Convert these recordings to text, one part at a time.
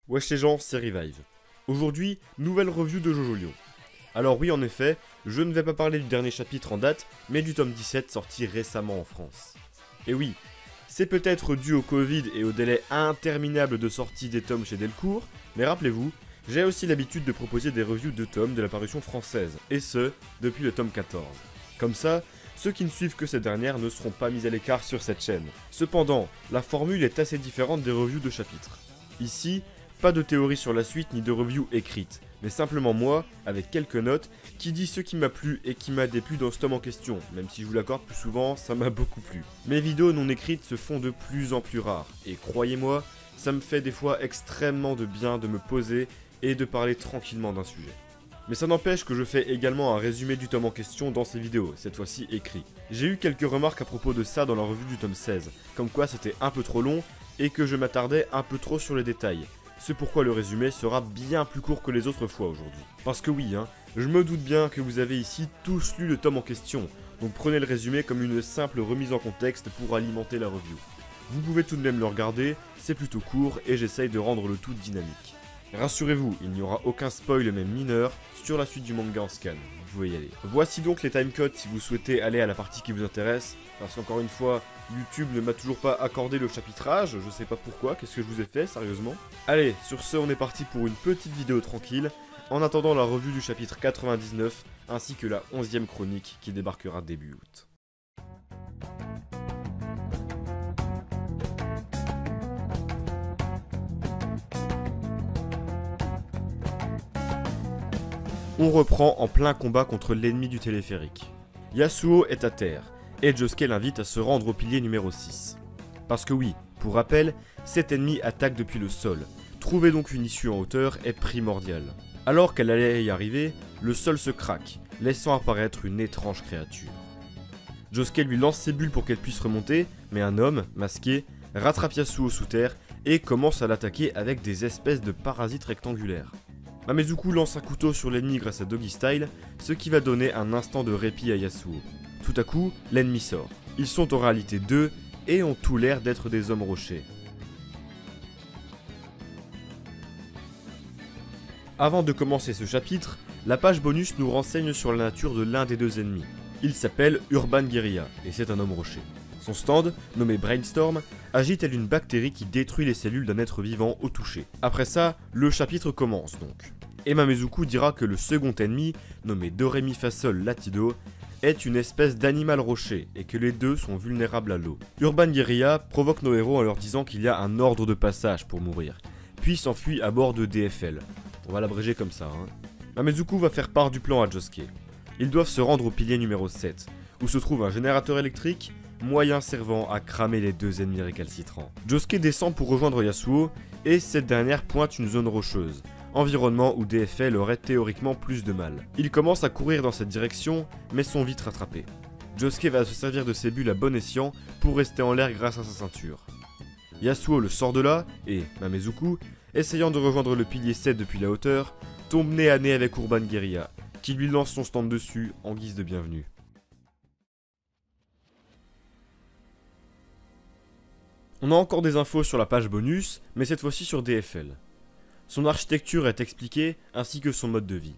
Wesh les gens, c'est Revive. Aujourd'hui, nouvelle review de Jojo Lion. Alors oui en effet, je ne vais pas parler du dernier chapitre en date, mais du tome 17 sorti récemment en France. Et oui, c'est peut-être dû au Covid et au délai interminable de sortie des tomes chez Delcourt, mais rappelez-vous, j'ai aussi l'habitude de proposer des reviews de tomes de la parution française, et ce, depuis le tome 14. Comme ça, ceux qui ne suivent que cette dernière ne seront pas mis à l'écart sur cette chaîne. Cependant, la formule est assez différente des reviews de chapitres. Ici, pas de théorie sur la suite ni de review écrite, mais simplement moi, avec quelques notes, qui dit ce qui m'a plu et qui m'a déplu dans ce tome en question, même si je vous l'accorde plus souvent, ça m'a beaucoup plu. Mes vidéos non écrites se font de plus en plus rares, et croyez-moi, ça me fait des fois extrêmement de bien de me poser et de parler tranquillement d'un sujet. Mais ça n'empêche que je fais également un résumé du tome en question dans ces vidéos, cette fois-ci écrit. J'ai eu quelques remarques à propos de ça dans la revue du tome 16, comme quoi c'était un peu trop long et que je m'attardais un peu trop sur les détails. C'est pourquoi le résumé sera bien plus court que les autres fois aujourd'hui. Parce que oui, je me doute bien que vous avez ici tous lu le tome en question, donc prenez le résumé comme une simple remise en contexte pour alimenter la review. Vous pouvez tout de même le regarder, c'est plutôt court et j'essaye de rendre le tout dynamique. Rassurez-vous, il n'y aura aucun spoil même mineur sur la suite du manga en scan, vous pouvez y aller. Voici donc les timecodes si vous souhaitez aller à la partie qui vous intéresse, parce qu'encore une fois, YouTube ne m'a toujours pas accordé le chapitrage, je sais pas pourquoi, qu'est-ce que je vous ai fait, sérieusement. Allez, sur ce, on est parti pour une petite vidéo tranquille, en attendant la revue du chapitre 99, ainsi que la 11e chronique qui débarquera début août. On reprend en plein combat contre l'ennemi du téléphérique. Yasuo est à terre, et Josuke l'invite à se rendre au pilier numéro 6. Parce que oui, pour rappel, cet ennemi attaque depuis le sol. Trouver donc une issue en hauteur est primordial. Alors qu'elle allait y arriver, le sol se craque, laissant apparaître une étrange créature. Josuke lui lance ses bulles pour qu'elle puisse remonter, mais un homme, masqué, rattrape Yasuo sous terre et commence à l'attaquer avec des espèces de parasites rectangulaires. Mamezuku lance un couteau sur l'ennemi grâce à Doggy Style, ce qui va donner un instant de répit à Yasuo. Tout à coup, l'ennemi sort. Ils sont en réalité deux et ont tout l'air d'être des hommes rochers. Avant de commencer ce chapitre, la page bonus nous renseigne sur la nature de l'un des deux ennemis. Il s'appelle Urban Guerilla et c'est un homme rocher. Son stand, nommé Brainstorm, agit telle une bactérie qui détruit les cellules d'un être vivant au toucher. Après ça, le chapitre commence donc. Et Mamezuku dira que le second ennemi, nommé Doremi Fasol Latido, est une espèce d'animal rocher et que les deux sont vulnérables à l'eau. Urban Guerilla provoque nos héros en leur disant qu'il y a un ordre de passage pour mourir, puis s'enfuit à bord de DFL. On va l'abréger comme ça. Mamezuku va faire part du plan à Josuke. Ils doivent se rendre au pilier numéro 7, où se trouve un générateur électrique, moyen servant à cramer les deux ennemis récalcitrants. Josuke descend pour rejoindre Yasuo, et cette dernière pointe une zone rocheuse, environnement où DFL aurait théoriquement plus de mal. Ils commencent à courir dans cette direction, mais sont vite rattrapés. Josuke va se servir de ses bulles à bon escient pour rester en l'air grâce à sa ceinture. Yasuo le sort de là, et Mamezuku, essayant de rejoindre le pilier 7 depuis la hauteur, tombe nez à nez avec Urban Guerilla, qui lui lance son stand dessus en guise de bienvenue. On a encore des infos sur la page bonus, mais cette fois-ci sur DFL. Son architecture est expliquée, ainsi que son mode de vie.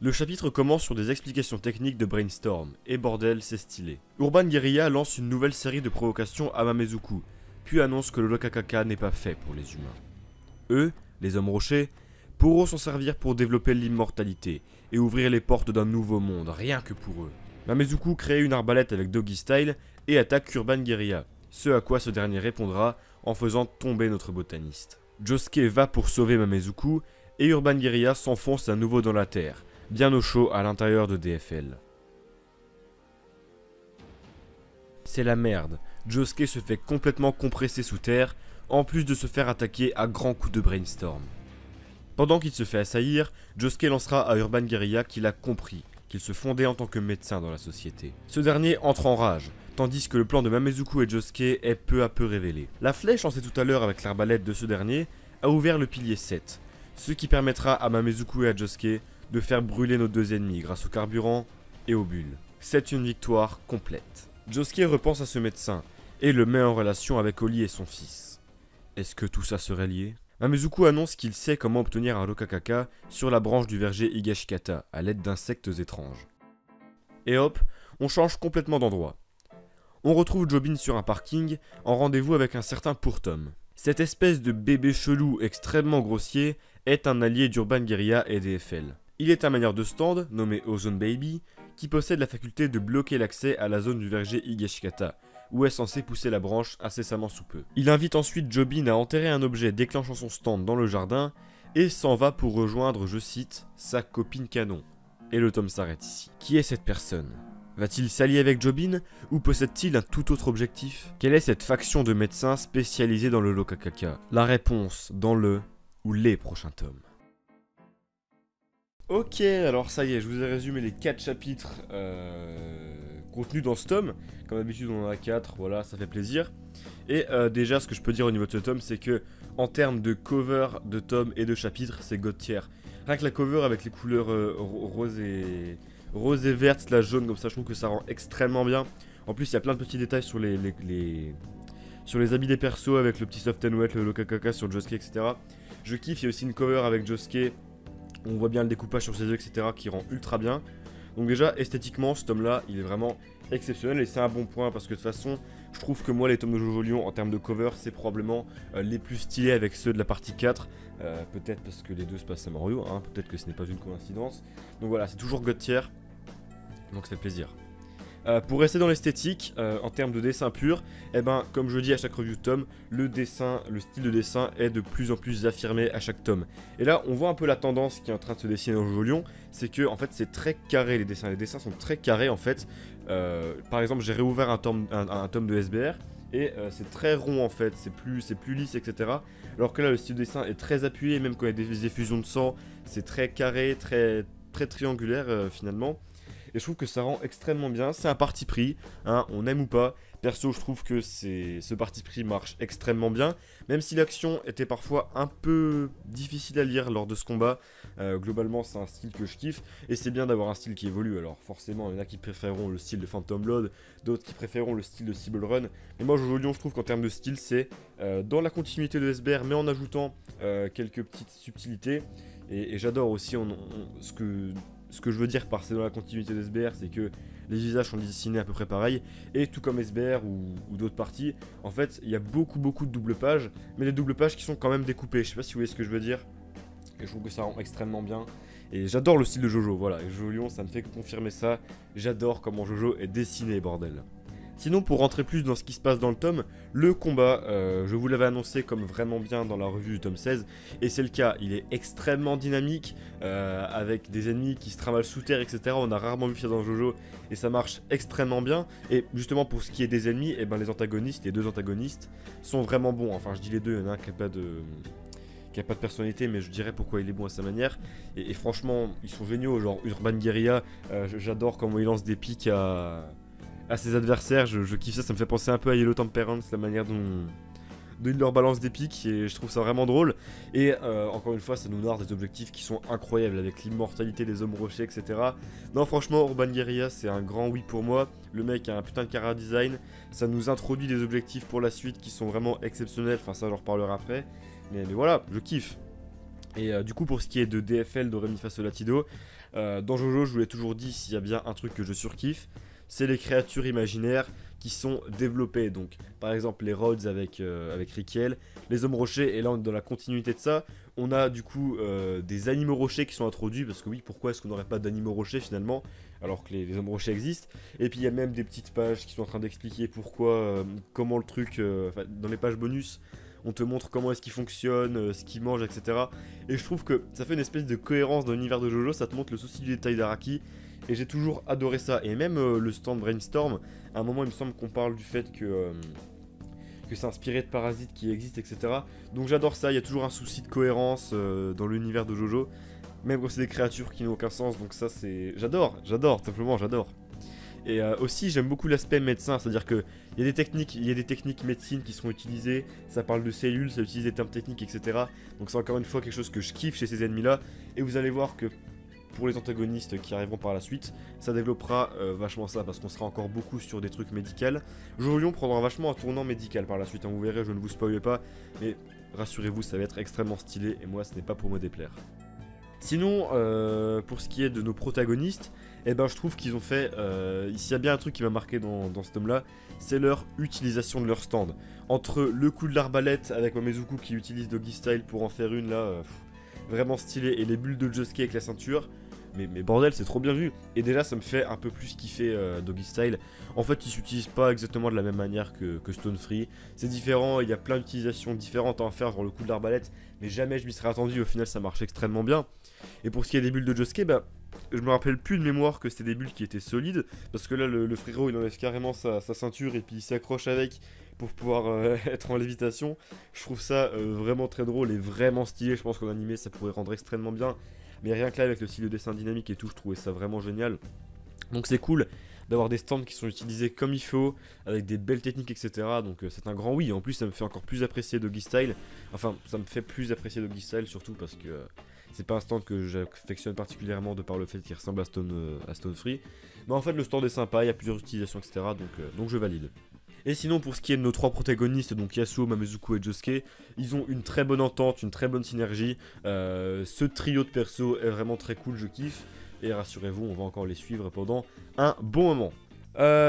Le chapitre commence sur des explications techniques de Brainstorm, et bordel, c'est stylé. Urban Guerilla lance une nouvelle série de provocations à Mamezuku, puis annonce que le Lokakaka n'est pas fait pour les humains. Eux, les hommes rochers, pourront s'en servir pour développer l'immortalité, et ouvrir les portes d'un nouveau monde, rien que pour eux. Mamezuku crée une arbalète avec Doggy Style, et attaque Urban Guerilla, ce à quoi ce dernier répondra en faisant tomber notre botaniste. Josuke va pour sauver Mamezuku et Urban Guerilla s'enfonce à nouveau dans la terre, bien au chaud à l'intérieur de DFL. C'est la merde, Josuke se fait complètement compresser sous terre, en plus de se faire attaquer à grands coups de Brainstorm. Pendant qu'il se fait assaillir, Josuke lancera à Urban Guerilla qu'il a compris qu'il se fondait en tant que médecin dans la société. Ce dernier entre en rage, tandis que le plan de Mamezuku et Josuke est peu à peu révélé. La flèche lancée tout à l'heure avec l'arbalète de ce dernier a ouvert le pilier 7, ce qui permettra à Mamezuku et à Josuke de faire brûler nos deux ennemis grâce au carburant et aux bulles. C'est une victoire complète. Josuke repense à ce médecin et le met en relation avec Oli et son fils. Est-ce que tout ça serait lié ? Mamezuku annonce qu'il sait comment obtenir un Rokakaka sur la branche du verger Higashikata à l'aide d'insectes étranges. Et hop, on change complètement d'endroit. On retrouve Jobin sur un parking en rendez-vous avec un certain Pourtom. Cette espèce de bébé chelou extrêmement grossier est un allié d'Urban Guerrilla et DFL. Il est un manière de stand, nommé Ozone Baby, qui possède la faculté de bloquer l'accès à la zone du verger Higashikata, où est censé pousser la branche incessamment sous peu. Il invite ensuite Jobin à enterrer un objet déclenchant son stand dans le jardin, et s'en va pour rejoindre, je cite, sa copine canon. Et le tome s'arrête ici. Qui est cette personne ? Va-t-il s'allier avec Jobin, ou possède-t-il un tout autre objectif ? Quelle est cette faction de médecins spécialisés dans le Rokakaka ? La réponse dans le ou les prochains tomes. Ok, alors ça y est, je vous ai résumé les 4 chapitres contenus dans ce tome. Comme d'habitude, on en a 4, voilà, ça fait plaisir. Et déjà, ce que je peux dire au niveau de ce tome, c'est que en termes de cover, de tome et de chapitres, c'est God tier. Rien que la cover avec les couleurs rose et verte, la jaune, comme ça, je trouve que ça rend extrêmement bien. En plus, il y a plein de petits détails sur sur les habits des persos avec le petit soft and wet, le Rokakaka sur Josuke, etc. Je kiffe, il y a aussi une cover avec Josuke. On voit bien le découpage sur ses yeux, etc. qui rend ultra bien. Donc déjà, esthétiquement, ce tome-là, il est vraiment exceptionnel. Et c'est un bon point parce que de toute façon, je trouve que moi, les tomes de Jojo Lion, en termes de cover, c'est probablement les plus stylés avec ceux de la partie 4. Peut-être parce que les deux se passent à Mario, hein, peut-être que ce n'est pas une coïncidence. Donc voilà, c'est toujours God tier. Donc ça fait plaisir. Pour rester dans l'esthétique, en termes de dessin pur, eh ben, comme je dis à chaque review de tome, le style de dessin est de plus en plus affirmé à chaque tome. Et là, on voit un peu la tendance qui est en train de se dessiner dans Jojo Lion, c'est que en fait, c'est très carré les dessins. Les dessins sont très carrés en fait. Par exemple, j'ai réouvert un tome de SBR et c'est très rond en fait, c'est plus lisse, etc. Alors que là, le style de dessin est très appuyé, même quand il y a des effusions de sang, c'est très carré, très triangulaire finalement. Et je trouve que ça rend extrêmement bien. C'est un parti pris, hein, on aime ou pas. Perso, je trouve que ce parti pris marche extrêmement bien. Même si l'action était parfois un peu difficile à lire lors de ce combat. Globalement, c'est un style que je kiffe. Et c'est bien d'avoir un style qui évolue. Alors forcément, il y en a qui préféreront le style de Phantom Blood, d'autres qui préféreront le style de Sibyl Run. Mais moi, Jojo Lion, je trouve qu'en termes de style, c'est dans la continuité de SBR, mais en ajoutant quelques petites subtilités. Et j'adore aussi ce que je veux dire par c'est dans la continuité de SBR, c'est que les visages sont dessinés à peu près pareil, et tout comme SBR ou d'autres parties, en fait, il y a beaucoup de doubles pages, mais des doubles pages qui sont quand même découpées, je sais pas si vous voyez ce que je veux dire, et je trouve que ça rend extrêmement bien, et j'adore le style de Jojo, voilà, et Jojo Lion, ça ne fait que confirmer ça, j'adore comment Jojo est dessiné, bordel. Sinon, pour rentrer plus dans ce qui se passe dans le tome, le combat, je vous l'avais annoncé comme vraiment bien dans la revue du tome 16, et c'est le cas, il est extrêmement dynamique, avec des ennemis qui se travaillent sous terre, etc. On a rarement vu ça dans Jojo, et ça marche extrêmement bien, et justement pour ce qui est des ennemis, eh ben, les deux antagonistes, sont vraiment bons, enfin je dis les deux, il y en a un qui a pas de personnalité, mais je dirais pourquoi il est bon à sa manière, et franchement, ils sont géniaux, genre Urban Guerilla, j'adore comment il lance des pics à ses adversaires, je kiffe ça, ça me fait penser un peu à Yellow Temperance, la manière dont il leur balance des pics, et je trouve ça vraiment drôle. Et encore une fois, ça nous narre des objectifs qui sont incroyables, avec l'immortalité des hommes rochers, etc. Non, franchement, Urban Guerilla, c'est un grand oui pour moi. Le mec a un putain de chara design, ça nous introduit des objectifs pour la suite qui sont vraiment exceptionnels, enfin ça j'en reparlerai après. Mais voilà, je kiffe. Et du coup, pour ce qui est de DFL, de Rémi Face Latido, dans Jojo, je vous l'ai toujours dit, s'il y a bien un truc que je surkiffe, c'est les créatures imaginaires qui sont développées. Donc, par exemple, les Rhodes avec Rikiel, les hommes rochers, et là, on est dans la continuité de ça. On a du coup des animaux rochers qui sont introduits, parce que oui, pourquoi est-ce qu'on n'aurait pas d'animaux rochers finalement, alors que les hommes rochers existent. Et puis, il y a même des petites pages qui sont en train d'expliquer pourquoi, comment le truc, dans les pages bonus, on te montre comment est-ce qu'il fonctionne, ce qu'il mange, etc. Et je trouve que ça fait une espèce de cohérence dans l'univers de Jojo, ça te montre le souci du détail d'Araki. Et j'ai toujours adoré ça. Et même le stand Brainstorm, à un moment il me semble qu'on parle du fait que c'est inspiré de parasites qui existent, etc. Donc j'adore ça, il y a toujours un souci de cohérence dans l'univers de Jojo. Même quand c'est des créatures qui n'ont aucun sens, donc ça c'est... J'adore, simplement j'adore. Et aussi j'aime beaucoup l'aspect médecin, c'est-à-dire que il y a des techniques médecine qui seront utilisées, ça parle de cellules, ça utilise des termes techniques, etc. Donc c'est encore une fois quelque chose que je kiffe chez ces ennemis-là. Et vous allez voir que pour les antagonistes qui arriveront par la suite, ça développera vachement ça, parce qu'on sera encore beaucoup sur des trucs médicaux. Jojo Lion prendra vachement un tournant médical par la suite, hein, vous verrez, je ne vous spoil pas, mais rassurez-vous, ça va être extrêmement stylé et moi ce n'est pas pour me déplaire. Sinon, pour ce qui est de nos protagonistes, eh ben, je trouve qu'ils ont fait... s'il y a bien un truc qui m'a marqué dans ce tome-là, c'est leur utilisation de leur stand. Entre le coup de l'arbalète avec Mamezuku qui utilise Doggy Style pour en faire une là, vraiment stylé, et les bulles de Josuke avec la ceinture, mais bordel, c'est trop bien vu. Et déjà, ça me fait un peu plus kiffer Doggy Style. En fait, il s'utilise pas exactement de la même manière que Stone Free. C'est différent, il y a plein d'utilisations différentes à en faire, genre le coup de l'arbalète, mais jamais je m'y serais attendu, au final ça marche extrêmement bien. Et pour ce qui est des bulles de Josuke, bah, je me rappelle plus de mémoire que c'était des bulles qui étaient solides, parce que là le frérot il enlève carrément sa ceinture et puis il s'accroche avec pour pouvoir être en lévitation. Je trouve ça vraiment très drôle et vraiment stylé, je pense qu'en animé ça pourrait rendre extrêmement bien. Mais rien que là avec le style de dessin dynamique et tout, je trouvais ça vraiment génial. Donc c'est cool d'avoir des stands qui sont utilisés comme il faut, avec des belles techniques, etc. Donc c'est un grand oui. En plus, ça me fait encore plus apprécier Doggy Style. Enfin, ça me fait plus apprécier Doggy Style, surtout parce que c'est pas un stand que j'affectionne particulièrement de par le fait qu'il ressemble à Stone Free. Mais en fait, le stand est sympa, il y a plusieurs utilisations, etc. Donc je valide. Et sinon, pour ce qui est de nos trois protagonistes, donc Yasuo, Mamezuku et Josuke, ils ont une très bonne entente, une très bonne synergie. Ce trio de persos est vraiment très cool, je kiffe. Et rassurez-vous, on va encore les suivre pendant un bon moment.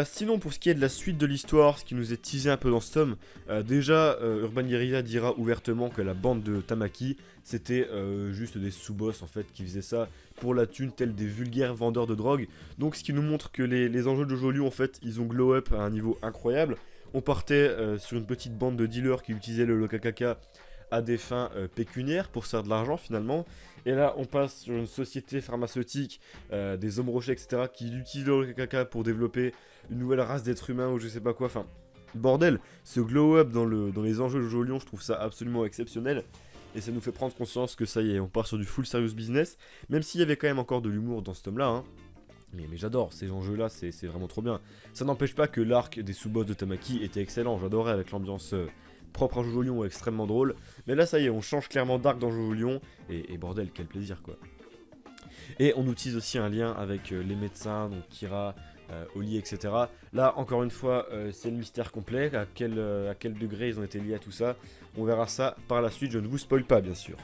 Sinon, pour ce qui est de la suite de l'histoire, ce qui nous est teasé un peu dans ce tome, déjà, Urban Guerrilla dira ouvertement que la bande de Tamaki, c'était juste des sous-boss en fait qui faisaient ça pour la thune, tels des vulgaires vendeurs de drogue. Donc, ce qui nous montre que les enjeux de Jojo Lion, en fait, ils ont glow up à un niveau incroyable. On partait sur une petite bande de dealers qui utilisaient le KKK à des fins pécuniaires pour se faire de l'argent finalement. Et là, on passe sur une société pharmaceutique, des hommes rochers, etc., qui utilisent le KKK pour développer une nouvelle race d'êtres humains ou je sais pas quoi. Enfin, bordel, ce glow-up dans les enjeux de Jojo Lion, je trouve ça absolument exceptionnel. Et ça nous fait prendre conscience que ça y est, on part sur du full serious business, même s'il y avait quand même encore de l'humour dans ce tome-là. Hein. Mais j'adore, ces enjeux-là, c'est vraiment trop bien. Ça n'empêche pas que l'arc des sous-boss de Tamaki était excellent, j'adorais avec l'ambiance... propre à Jojo Lion, extrêmement drôle. Mais là, ça y est, on change clairement d'arc dans Jojo Lion. Et bordel, quel plaisir, quoi. Et on utilise aussi un lien avec les médecins, donc Kira, Oli, etc. Là, encore une fois, c'est le mystère complet. À quel degré ils ont été liés à tout ça. On verra ça par la suite, je ne vous spoil pas, bien sûr.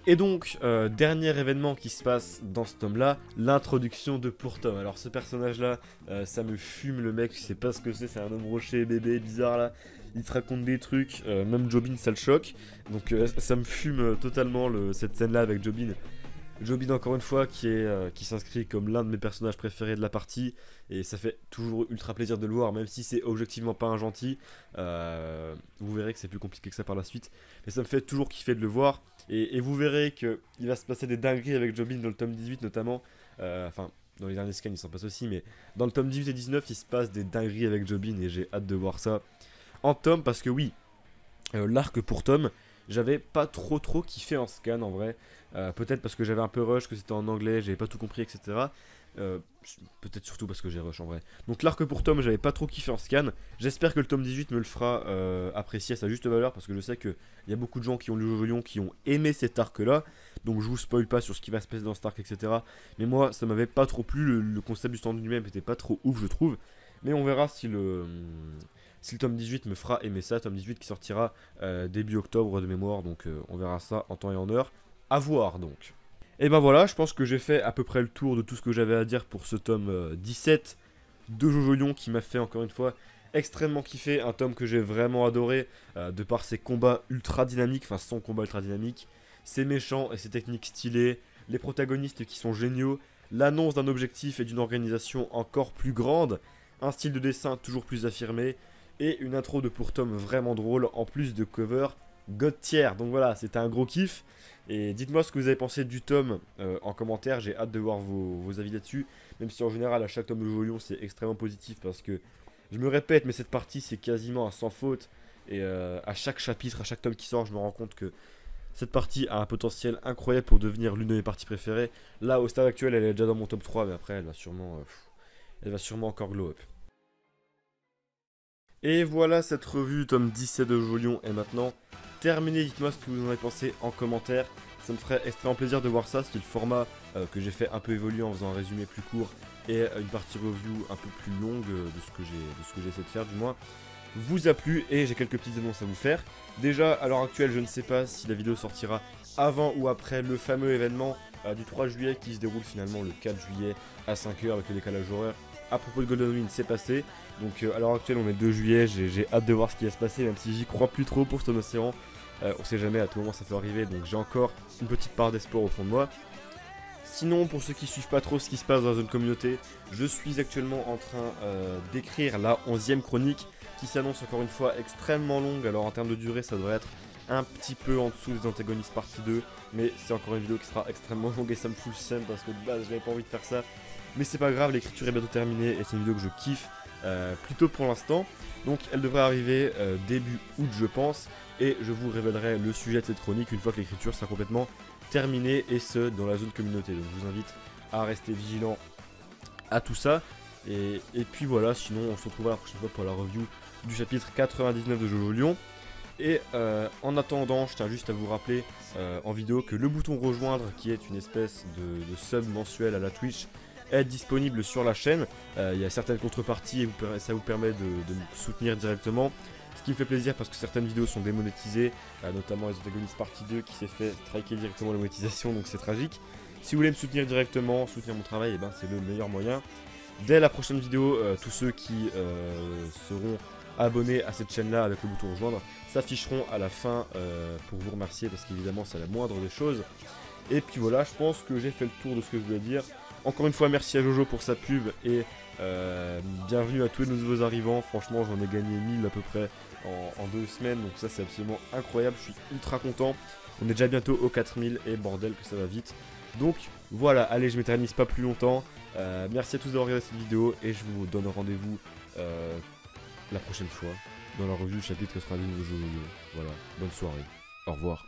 Et donc, dernier événement qui se passe dans ce tome-là, l'introduction de Pourtom. Alors ce personnage-là, ça me fume le mec, je sais pas ce que c'est un homme rocher, bébé, bizarre là. Il te raconte des trucs, même Jobin ça le choque. Donc ça me fume totalement cette scène-là avec Jobin. Jobin encore une fois qui s'inscrit comme l'un de mes personnages préférés de la partie. Et ça fait toujours ultra plaisir de le voir, même si c'est objectivement pas un gentil. Vous verrez que c'est plus compliqué que ça par la suite. Mais ça me fait toujours kiffer de le voir. Et vous verrez qu'il va se passer des dingueries avec Jobin dans le tome 18 notamment. Enfin, dans les derniers scans il s'en passe aussi, mais dans le tome 18 et 19 il se passe des dingueries avec Jobin et j'ai hâte de voir ça en tome, parce que oui, l'arc pour tome, j'avais pas trop kiffé en scan en vrai. Peut-être parce que j'avais un peu rush, que c'était en anglais, j'avais pas tout compris, etc. Peut-être surtout parce que j'ai rush en vrai. Donc l'arc pour tome, j'avais pas trop kiffé en scan. J'espère que le tome 18 me le fera apprécier à sa juste valeur, parce que je sais qu'il y a beaucoup de gens qui ont lu Jojo Lion qui ont aimé cet arc là. Donc je vous spoil pas sur ce qui va se passer dans cet arc, etc. Mais moi, ça m'avait pas trop plu, le concept du stand lui-même était pas trop ouf, je trouve. Mais on verra si le tome 18 me fera aimer ça. Tome 18 qui sortira début octobre de mémoire, donc on verra ça en temps et en heure. À voir donc. Et ben voilà, je pense que j'ai fait à peu près le tour de tout ce que j'avais à dire pour ce tome 17 de Jojo Lion, qui m'a fait encore une fois extrêmement kiffer. Un tome que j'ai vraiment adoré de par ses combats ultra dynamiques, enfin son combat ultra dynamique, ses méchants et ses techniques stylées, les protagonistes qui sont géniaux, l'annonce d'un objectif et d'une organisation encore plus grande, un style de dessin toujours plus affirmé, et une intro de Pourtom vraiment drôle, en plus de cover God tier. Donc voilà, c'était un gros kiff. Et dites-moi ce que vous avez pensé du tome en commentaire, j'ai hâte de voir vos avis là-dessus. Même si en général, à chaque tome de Jojo Lion, c'est extrêmement positif, parce que, je me répète, mais cette partie, c'est quasiment un sans faute. Et à chaque chapitre, à chaque tome qui sort, je me rends compte que cette partie a un potentiel incroyable pour devenir l'une de mes parties préférées. Là, au stade actuel, elle est déjà dans mon top 3, mais après, elle va sûrement encore glow up. Et voilà, cette revue tome 17 de Jojo Lion est maintenant terminée. Dites-moi ce que vous en avez pensé en commentaire. Ça me ferait extrêmement plaisir de voir ça. C'est le format que j'ai fait un peu évoluer en faisant un résumé plus court et une partie review un peu plus longue de ce que j'ai essayé de faire du moins. vous a plu et j'ai quelques petites annonces à vous faire. Déjà, à l'heure actuelle, je ne sais pas si la vidéo sortira avant ou après le fameux événement du 3 juillet qui se déroule finalement le 4 juillet à 5h avec le décalage horaire. À propos de Golden Wind, c'est passé. Donc à l'heure actuelle, on est 2 juillet, j'ai hâte de voir ce qui va se passer, même si j'y crois plus trop pour Stone Ocean. On sait jamais, à tout moment ça peut arriver, donc j'ai encore une petite part d'espoir au fond de moi. Sinon, pour ceux qui suivent pas trop ce qui se passe dans la zone communauté, je suis actuellement en train d'écrire la 11e chronique qui s'annonce encore une fois extrêmement longue. Alors en termes de durée, ça devrait être un petit peu en dessous des antagonistes partie 2, mais c'est encore une vidéo qui sera extrêmement longue et ça me fout le seum parce que de base j'avais pas envie de faire ça. Mais c'est pas grave, l'écriture est bientôt terminée et c'est une vidéo que je kiffe plutôt pour l'instant. Donc elle devrait arriver début août je pense, et je vous révélerai le sujet de cette chronique une fois que l'écriture sera complètement terminée, et ce dans la zone communauté. Donc je vous invite à rester vigilant à tout ça. Et puis voilà, sinon on se retrouve la prochaine fois pour la review du chapitre 99 de Jojo Lion. Et en attendant, je tiens juste à vous rappeler en vidéo que le bouton rejoindre, qui est une espèce de sub mensuel à la Twitch, est disponible sur la chaîne. Il y a certaines contreparties et ça vous permet de me soutenir directement. Ce qui me fait plaisir parce que certaines vidéos sont démonétisées, notamment les antagonistes partie 2 qui s'est fait striker directement la monétisation, donc c'est tragique. Si vous voulez me soutenir directement, soutenir mon travail, et ben c'est le meilleur moyen. Dès la prochaine vidéo, tous ceux qui seront abonnés à cette chaîne là avec le bouton rejoindre s'afficheront à la fin pour vous remercier, parce qu'évidemment c'est la moindre des choses. Et puis voilà, je pense que j'ai fait le tour de ce que je voulais dire. Encore une fois, merci à Jojo pour sa pub et bienvenue à tous les nouveaux arrivants. Franchement, j'en ai gagné 1000 à peu près en 2 semaines, donc ça c'est absolument incroyable, je suis ultra content. On est déjà bientôt aux 4000 et bordel que ça va vite. Donc voilà, allez, je m'éternise pas plus longtemps. Merci à tous d'avoir regardé cette vidéo et je vous donne rendez-vous la prochaine fois dans la revue du chapitre 99 de Jojo. Voilà, bonne soirée, au revoir.